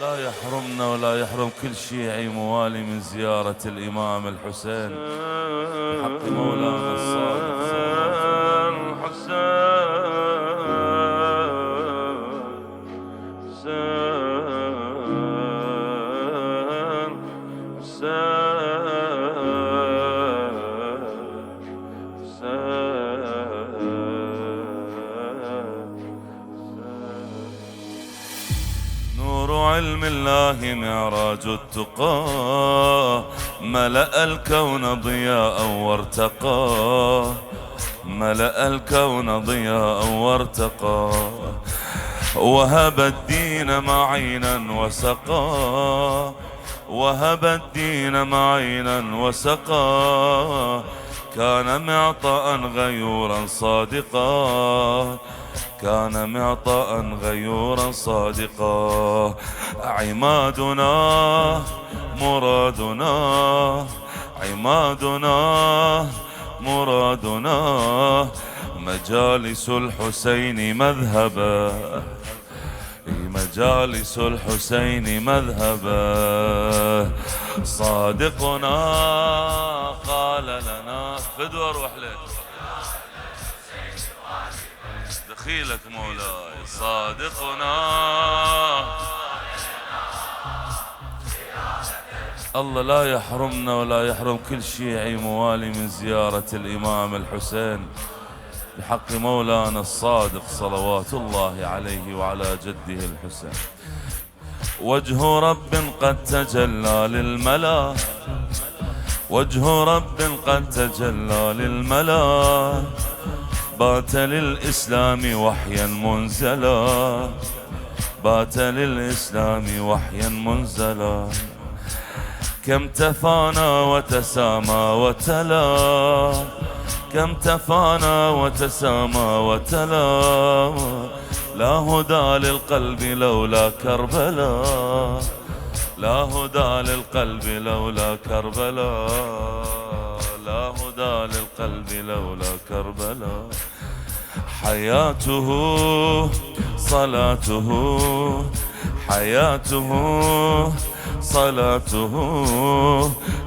لا يحرمنا ولا يحرم كل شيعي موالي من زيارة الإمام الحسين بحق مولانا الصادق صلوات الله. نور علم الله معراج التقى ملأ الكون ضياء وارتقى ملأ الكون ضياء وارتقى وهب الدين معينا وسقى وهب الدين معينا وسقى كان معطاء غيورا صادقا كان معطاء غيورا صادقا عمادنا مرادنا عمادنا مرادنا مجالس الحسين مذهبا مجالس الحسين مذهبا صادقنا قال لنا فدوى روح لك دخيلك مولاي صادقنا الله لا يحرمنا ولا يحرم كل شيعي موالي من زيارة الإمام الحسين بحق مولانا الصادق صلوات الله عليه وعلى جده الحسين. وجه رب قد تجلى للملا وجه رب قد تجلى للملا بات للإسلام وحيا منزلا بات للإسلام وحيا منزلا كم تفانى وتسامى وتلا كم تفانى وتسامى وتلا لا هدى للقلب لولا كربلا لا هدى للقلب لولا كربلا لا هدى للقلب لولا كربلا حياته صلاته حياته صلاته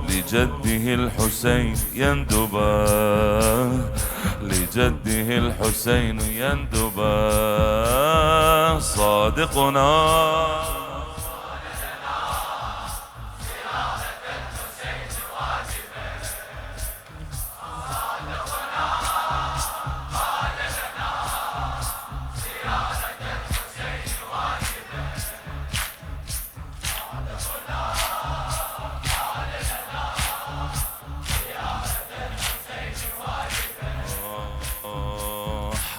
لجده الحسين يندبا لجده الحسين يندبا صادقنا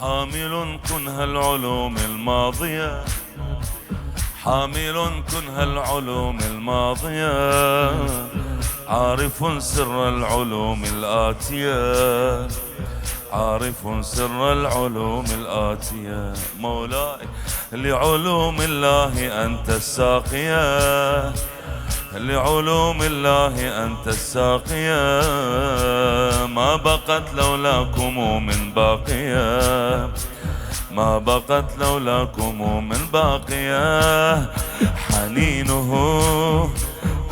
حامل كنه العلوم الماضية حامل كنه العلوم الماضية عارف سر العلوم الآتية عارف سر العلوم الآتية مولاي لعلوم الله أنت الساقية لعلوم الله أنت الساقية ما بقت لولاكم من باقية ما بقت لولاكم من باقية حنينه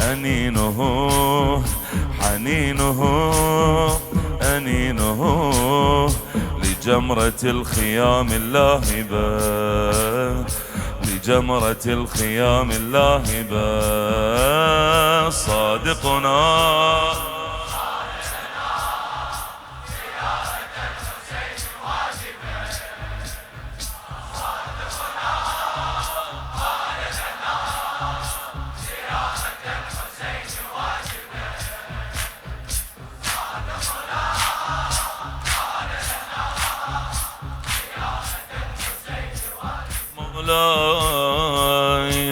أنينه حنينه أنينه لجمرة الخيام اللاهبة لجمرة الخيام اللاهبة صادقنا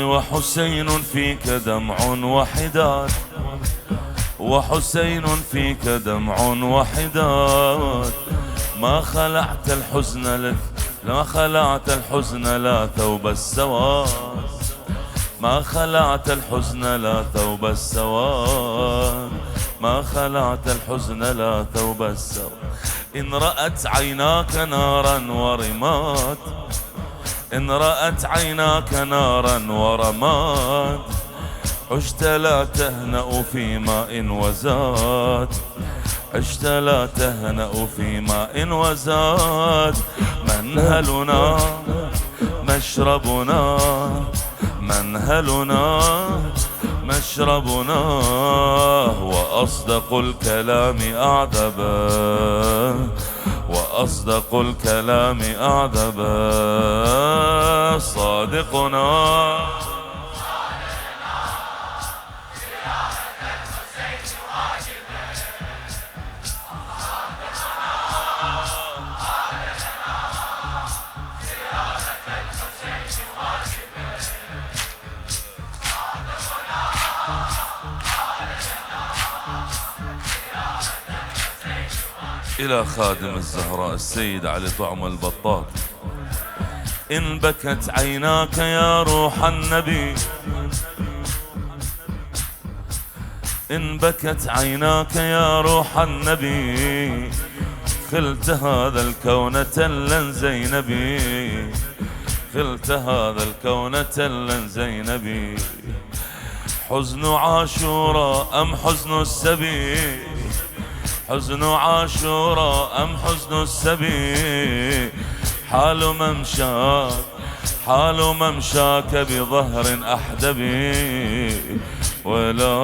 وحسين فيك دمع وحداد وحسين فيك دمع وحداد ما خلعت الحزن ما خلعت الحزن لا ثوب السواد ما خلعت الحزن لا ثوب السواد ما خلعت الحزن لا ثوب السواد إن رأت عيناك نارا ورماد إن رأت عيناك نارا ورماد عشت لا تهنأ في ماء وزاد، عشت لا تهنأ في ماء وزاد. منهلنا مشربنا، منهلنا مشربنا، وأصدق الكلام أعذبا، وأصدق الكلام أعذبا. صادقنا إلى خادم الزهراء السيد علي طعم البطاط. إن بكت عيناك يا روح النبي، إن بكت عيناك يا روح النبي، خلت هذا الكون تلا زينبي، خلت هذا الكون تلا زينبي. حزن عاشوراء أم حزن السبي، حزن عاشوراء أم حزن السبي. حال ممشاك، حال ممشاك بظهر أحدبي، ولا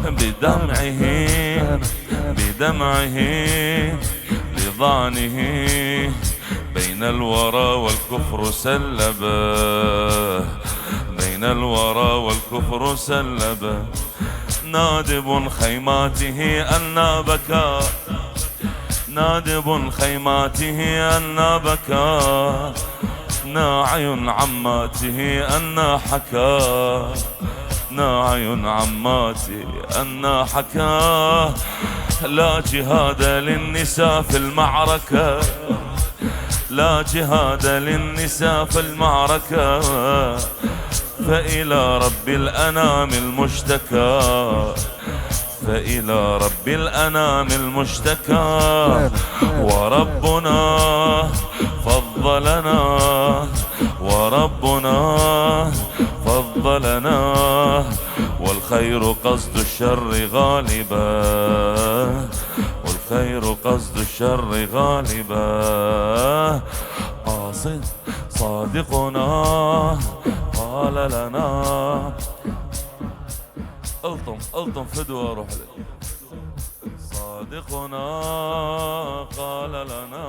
بدمعه، بدمعه لضعنه بين الورى والكفر سلبه، بين الورى والكفر سلبه. نادب خيماته أن بكى، نادب خيماته أن بكى. ناعي عماته أن حكى، ناعي عماته أن حكى. لا جهاد للنساء في المعركة، لا جهاد للنساء في المعركة. فإلى رب الأنام المشتكى، فإلى رب الأنام المشتكى. وربنا فضلنا، وربنا فضلنا، والخير قصد الشر غالبا، والخير قصد الشر غالبا. صادقنا قال لنا، الطم الطم فدوى روح لك. صادقنا قال لنا